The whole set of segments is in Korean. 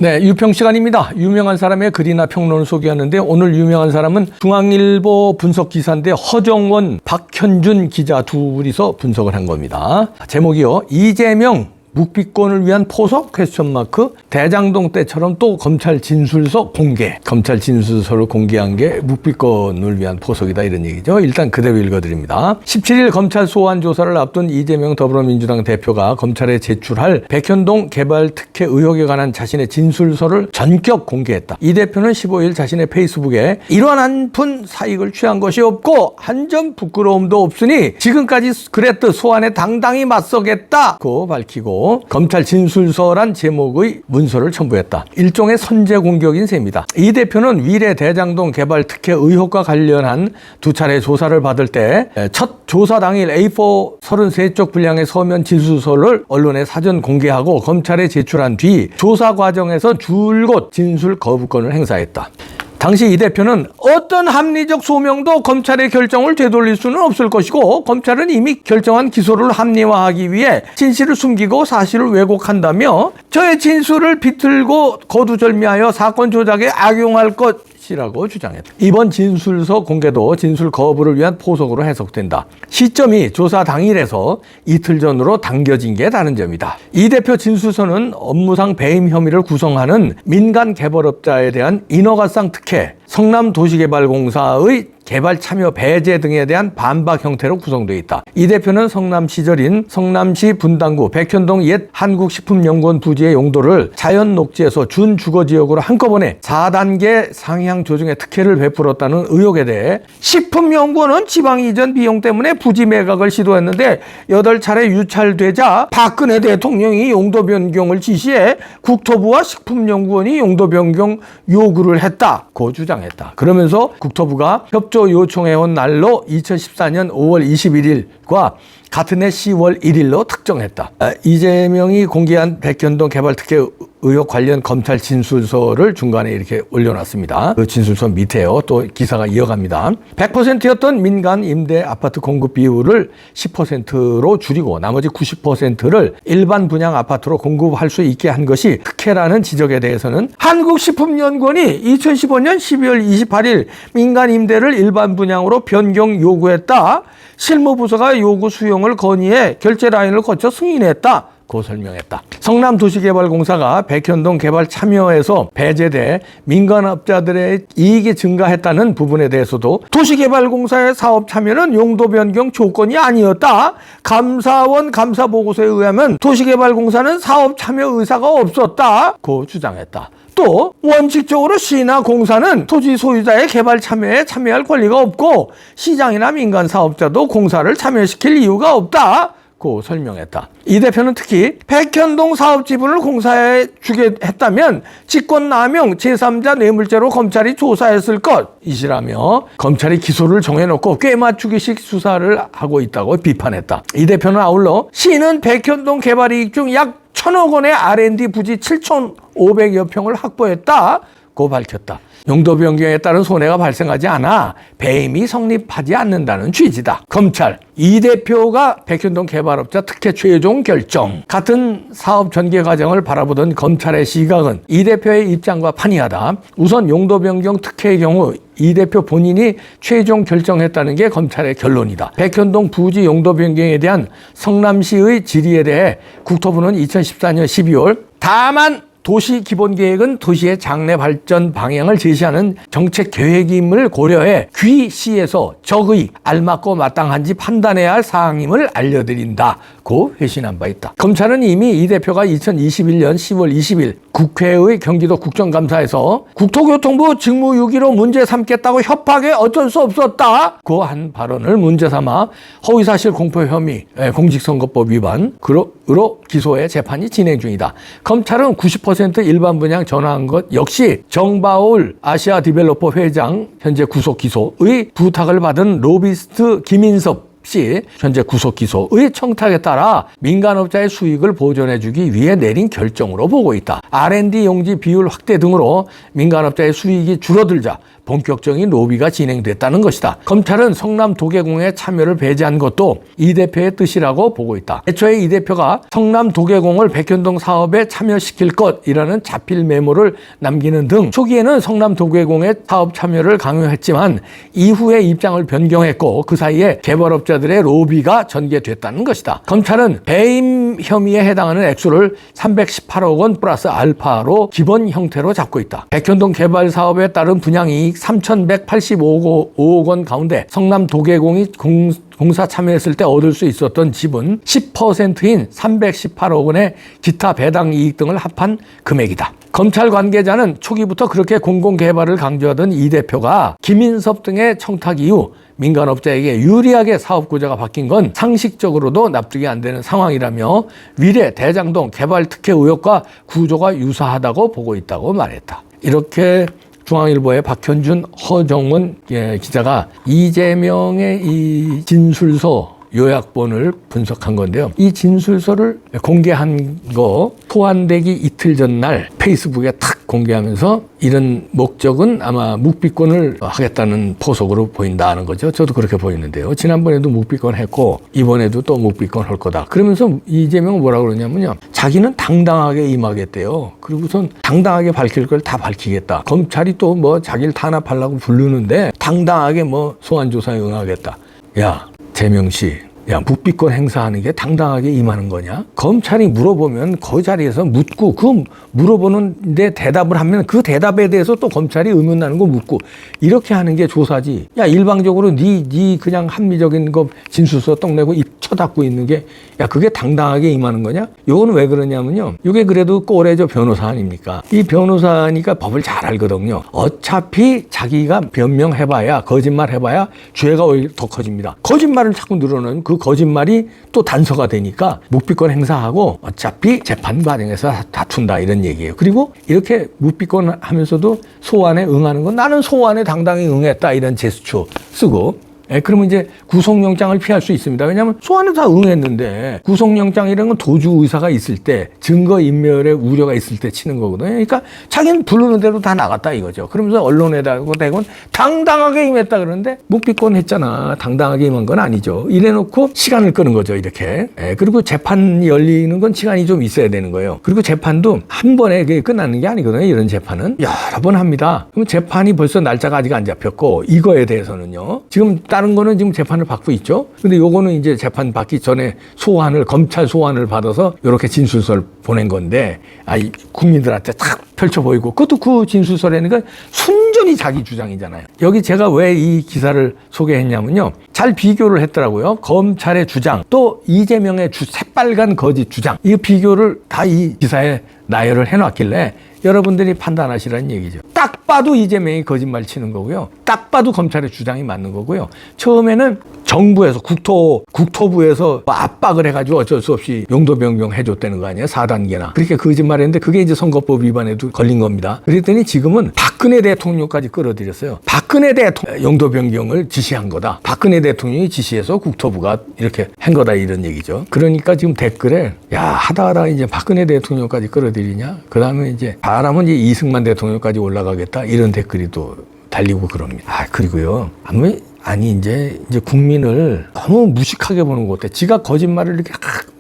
네, 유평 시간입니다. 유명한 사람의 글이나 평론을 소개하는데 오늘 유명한 사람은 중앙일보 분석 기사인데 허정원, 박현준 기자 둘이서 분석을 한 겁니다. 제목이요. 이재명 묵비권을 위한 포석? 대장동 때처럼 또 검찰 진술서 공개. 검찰 진술서를 공개한 게 묵비권을 위한 포석이다 이런 얘기죠. 일단 그대로 읽어드립니다. 17일 검찰 소환 조사를 앞둔 이재명 더불어민주당 대표가 검찰에 제출할 백현동 개발 특혜 의혹에 관한 자신의 진술서를 전격 공개했다. 이 대표는 15일 자신의 페이스북에 이러한 한 푼 사익을 취한 것이 없고 한 점 부끄러움도 없으니 지금까지 그랬듯 소환에 당당히 맞서겠다고 밝히고 검찰 진술서란 제목의 문서를 첨부했다. 일종의 선제 공격인 셈이다. 이 대표는 위례 대장동 개발 특혜 의혹과 관련한 두 차례 조사를 받을 때 첫 조사 당일 A4 33쪽 분량의 서면 진술서를 언론에 사전 공개하고 검찰에 제출한 뒤 조사 과정에서 줄곧 진술 거부권을 행사했다. 당시 이 대표는 어떤 합리적 소명도 검찰의 결정을 되돌릴 수는 없을 것이고 검찰은 이미 결정한 기소를 합리화하기 위해 진실을 숨기고 사실을 왜곡한다며 저의 진술을 비틀고 거두절미하여 사건 조작에 악용할 것이라고 주장했다. 이번 진술서 공개도 진술 거부를 위한 포석으로 해석된다. 시점이 조사 당일에서 이틀 전으로 당겨진 게 다른 점이다. 이 대표 진술서는 업무상 배임 혐의를 구성하는 민간 개발업자에 대한 인허가상 특혜, 성남도시개발공사의 개발 참여 배제 등에 대한 반박 형태로 구성되어 있다. 이 대표는 성남 시절인 성남시 분당구 백현동 옛 한국식품연구원 부지의 용도를 자연녹지에서 준주거지역으로 한꺼번에 4단계 상향 조정의 특혜를 베풀었다는 의혹에 대해 식품연구원은 지방 이전 비용 때문에 부지 매각을 시도했는데 8차례 유찰되자 박근혜 대통령이 용도 변경을 지시해 국토부와 식품연구원이 용도 변경 요구를 했다고 주장했다. 그러면서 국토부가 협조 요청해온 날로 2014년 5월 21일과 같은 해 10월 1일로 특정했다. 이재명이 공개한 백현동 개발 특혜 의혹 관련 검찰 진술서를 중간에 이렇게 올려놨습니다. 그 진술서 밑에요. 또 기사가 이어갑니다. 100%였던 민간 임대 아파트 공급 비율을 10%로 줄이고 나머지 90%를 일반 분양 아파트로 공급할 수 있게 한 것이 특혜라는 지적에 대해서는 한국식품연구원이 2015년 12월 28일 민간 임대를 일반 분양으로 변경 요구했다. 실무부서가 요구 수용을 건의해 결제 라인을 거쳐 승인했다. 고 설명했다. 성남도시개발공사가 백현동 개발 참여에서 배제돼 민간업자들의 이익이 증가했다는 부분에 대해서도 도시개발공사의 사업 참여는 용도 변경 조건이 아니었다. 감사원 감사보고서에 의하면 도시개발공사는 사업 참여 의사가 없었다고 주장했다. 또 원칙적으로 시나 공사는 토지 소유자의 개발 참여에 참여할 권리가 없고 시장이나 민간 사업자도 공사를 참여시킬 이유가 없다. 고 설명했다. 이 대표는 특히 백현동 사업 지분을 공사에 주게 했다면 직권남용 제3자 뇌물죄로 검찰이 조사했을 것이라며 검찰이 기소를 정해놓고 꿰맞추기식 수사를 하고 있다고 비판했다. 이 대표는 아울러 시는 백현동 개발 이익 중 약 1,000억 원의 R&D 부지 7,500여 평을 확보했다고 밝혔다. 용도 변경에 따른 손해가 발생하지 않아 배임이 성립하지 않는다는 취지다. 검찰, 이 대표가 백현동 개발업자 특혜 최종 결정. 같은 사업 전개 과정을 바라보던 검찰의 시각은 이 대표의 입장과 판이하다. 우선 용도 변경 특혜의 경우 이 대표 본인이 최종 결정했다는 게 검찰의 결론이다. 백현동 부지 용도 변경에 대한 성남시의 질의에 대해 국토부는 2014년 12월 다만 도시 기본계획은 도시의 장래 발전 방향을 제시하는 정책 계획임을 고려해 귀시에서 적의 알맞고 마땅한지 판단해야 할 사항임을 알려드린다고 회신한 바 있다. 검찰은 이미 이 대표가 2021년 10월 20일 국회의 경기도 국정감사에서 국토교통부 직무유기로 문제 삼겠다고 협박에 어쩔 수 없었다고 한 발언을 문제 삼아 허위사실 공표 혐의, 공직선거법 위반으로 기소해 재판이 진행 중이다. 검찰은 90% 일반 분양 전화한 것 역시 정바울 아시아 디벨로퍼 회장 현재 구속 기소의 부탁을 받은 로비스트 김인섭 씨 현재 구속 기소의 청탁에 따라 민간업자의 수익을 보존해주기 위해 내린 결정으로 보고 있다. R&D 용지 비율 확대 등으로 민간업자의 수익이 줄어들자 본격적인 로비가 진행됐다는 것이다. 검찰은 성남 도계공의 참여를 배제한 것도 이 대표의 뜻이라고 보고 있다. 애초에 이 대표가 성남 도계공을 백현동 사업에 참여시킬 것이라는 자필 메모를 남기는 등 초기에는 성남 도계공의 사업 참여를 강요했지만 이후에 입장을 변경했고 그 사이에 개발업자들의 로비가 전개됐다는 것이다. 검찰은 배임 혐의에 해당하는 액수를 318억 원 플러스 알파로 기본 형태로 잡고 있다. 백현동 개발 사업에 따른 분양이익 3,185억 원 가운데 성남 도계공이 공사 참여했을 때 얻을 수 있었던 지분 10%인 318억 원의 기타 배당 이익 등을 합한 금액이다. 검찰 관계자는 초기부터 그렇게 공공개발을 강조하던 이 대표가 김인섭 등의 청탁 이후 민간업자에게 유리하게 사업 구조가 바뀐 건 상식적으로도 납득이 안 되는 상황이라며 위례 대장동 개발 특혜 의혹과 구조가 유사하다고 보고 있다고 말했다. 이렇게 중앙일보의 박현준, 허정원 기자가 이재명의 이 진술서 요약본을 분석한 건데요. 이 진술서를 공개한 거 소환되기 이틀 전날 페이스북에 탁 공개하면서 이런 목적은 아마 묵비권을 하겠다는 포석으로 보인다는 거죠. 저도 그렇게 보이는데요. 지난번에도 묵비권 했고 이번에도 또 묵비권 할 거다. 그러면서 이재명은 뭐라고 그러냐면요. 자기는 당당하게 임하겠대요. 그리고선 당당하게 밝힐 걸 다 밝히겠다. 검찰이 또 뭐 자기를 탄압하려고 부르는데 당당하게 뭐 소환조사에 응하겠다. 야, 재명 씨, 야, 묵비권 행사하는 게 당당하게 임하는 거냐? 검찰이 물어보면 그 자리에서 묻고 그 물어보는데 대답을 하면 그 대답에 대해서 또 검찰이 의문 나는 거 묻고 이렇게 하는 게 조사지. 야, 일방적으로 네 그냥 합리적인 거 진술서 떡내고 입 쳐닫고 있는 게 야, 그게 당당하게 임하는 거냐? 요건 왜 그러냐면요. 이게 그래도 꼴레저 변호사 아닙니까? 이 변호사니까 법을 잘 알거든요. 어차피 자기가 변명해봐야 거짓말 해봐야 죄가 오히려 더 커집니다. 거짓말을 자꾸 늘어놓으면 그 거짓말이 또 단서가 되니까 묵비권 행사하고 어차피 재판 과정에서 다툰다 이런 얘기예요. 그리고 이렇게 묵비권 하면서도 소환에 응하는 건 나는 소환에 당당히 응했다 이런 제스처 쓰고 그러면 이제 구속영장을 피할 수 있습니다. 왜냐하면 소환에 다 응했는데 구속영장이라는 건 도주 의사가 있을 때 증거인멸의 우려가 있을 때 치는 거거든요. 그러니까 자기는 부르는 대로 다 나갔다 이거죠. 그러면서 언론에다 대고 당당하게 임했다 그러는데 묵비권 했잖아. 당당하게 임한 건 아니죠. 이래놓고 시간을 끄는 거죠. 이렇게. 그리고 재판이 열리는 건 시간이 좀 있어야 되는 거예요. 그리고 재판도 한 번에 끝나는 게 아니거든요. 이런 재판은 여러 번 합니다. 그럼 재판이 벌써 날짜가 아직 안 잡혔고 이거에 대해서는요. 지금 다른 거는 지금 재판을 받고 있죠. 근데 요거는 이제 재판 받기 전에 검찰 소환을 받아서 이렇게 진술서를 보낸 건데, 국민들한테 탁 펼쳐 보이고, 그것도 그 진술서라는 건 순전히 자기 주장이잖아요. 여기 제가 왜 이 기사를 소개했냐면요. 잘 비교를 했더라고요. 검찰의 주장, 또 이재명의 새빨간 거짓 주장. 이 비교를 다 이 기사에 나열을 해놨길래 여러분들이 판단하시라는 얘기죠. 딱 봐도 이재명이 거짓말 치는 거고요. 딱 봐도 검찰의 주장이 맞는 거고요. 처음에는 정부에서 국토부에서 압박을 해가지고 어쩔 수 없이 용도 변경 해줬다는 거 아니에요? 4단계나. 그렇게 거짓말했는데 그게 이제 선거법 위반에도 걸린 겁니다. 그랬더니 지금은 박근혜 대통령까지 끌어들였어요. 박근혜 대통령 용도 변경을 지시한 거다. 박근혜 대통령이 지시해서 국토부가 이렇게 한 거다 이런 얘기죠. 그러니까 지금 댓글에 야 하다가 이제 박근혜 대통령까지 끌어들이냐? 그 다음에 이제 바라면 이제 이승만 대통령까지 올라가겠다 이런 댓글이 또 달리고 그럽니다. 그리고요. 아니 이제 국민을 너무 무식하게 보는 것 같아. 지가 거짓말을 이렇게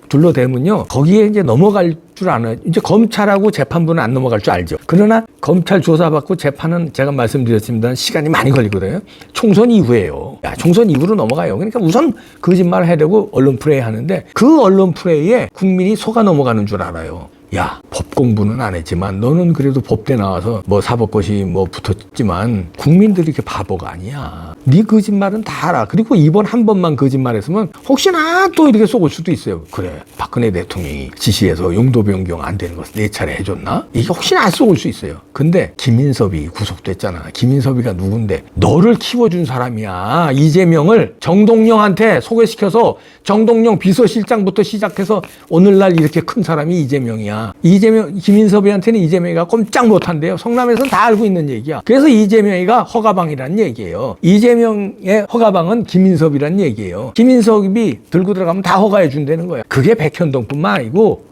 둘러대면요. 거기에 이제 넘어갈 줄 아는 이제 검찰하고 재판부는 안 넘어갈 줄 알죠. 그러나 검찰 조사받고 재판은 제가 말씀드렸습니다. 시간이 많이 걸리거든요. 총선 이후에요. 총선 이후로 넘어가요. 그러니까 우선 거짓말을 해대고 언론 플레이 하는데 그 언론 플레이에 국민이 속아 넘어가는 줄 알아요. 야, 법 공부는 안 했지만 너는 그래도 법대 나와서 뭐 사법고시 뭐 붙었지만 국민들이 이렇게 바보가 아니야. 네 거짓말은 다 알아. 그리고 이번 한 번만 거짓말했으면 혹시나 또 이렇게 쏘을 수도 있어요. 그래, 박근혜 대통령이 지시해서 용도 변경 안 되는 거 4차례 해줬나? 이게 혹시나 쏘을 수 있어요. 근데 김인섭이 구속됐잖아. 김인섭이가 누군데? 너를 키워준 사람이야. 이재명을 정동영한테 소개시켜서 정동영 비서실장부터 시작해서 오늘날 이렇게 큰 사람이 이재명이야. 김인섭이한테는 이재명이가 꼼짝 못한대요. 성남에서는 다 알고 있는 얘기야. 그래서 이재명이가 허가방이라는 얘기예요. 이재명의 허가방은 김인섭이라는 얘기예요. 김인섭이 들고 들어가면 다 허가해 준다는 거야. 그게 백현동뿐만 아니고,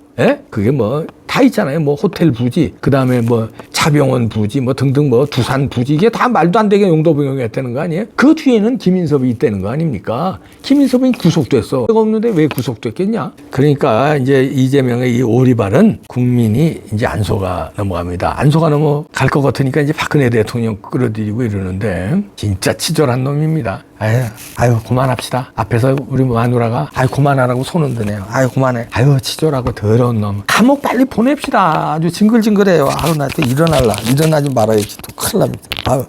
그게 뭐 다 있잖아요. 뭐 호텔 부지, 그 다음에 뭐 차병원 부지, 뭐 등등 뭐 두산 부지, 이게 다 말도 안 되게 용도 변경했다는 거 아니에요? 그 뒤에는 김인섭이 있다는 거 아닙니까? 김인섭이 구속됐어. 내가 없는데 왜 구속됐겠냐? 그러니까 이제 이재명의 이 오리발은 국민이 이제 안소가 넘어갑니다. 안소가 넘어갈 것 같으니까 이제 박근혜 대통령 끌어들이고 이러는데 진짜 치졸한 놈입니다. 아유 그만합시다. 앞에서 우리 마누라가 아유 그만하라고 손 흔드네요. 아유 그만해. 아유 치졸하고 더러운 놈. 감옥 빨리 보냅시다. 아주 징글징글해요. 아유 나 또 일어나지 말아야지. 또 큰일 납니다. 아유.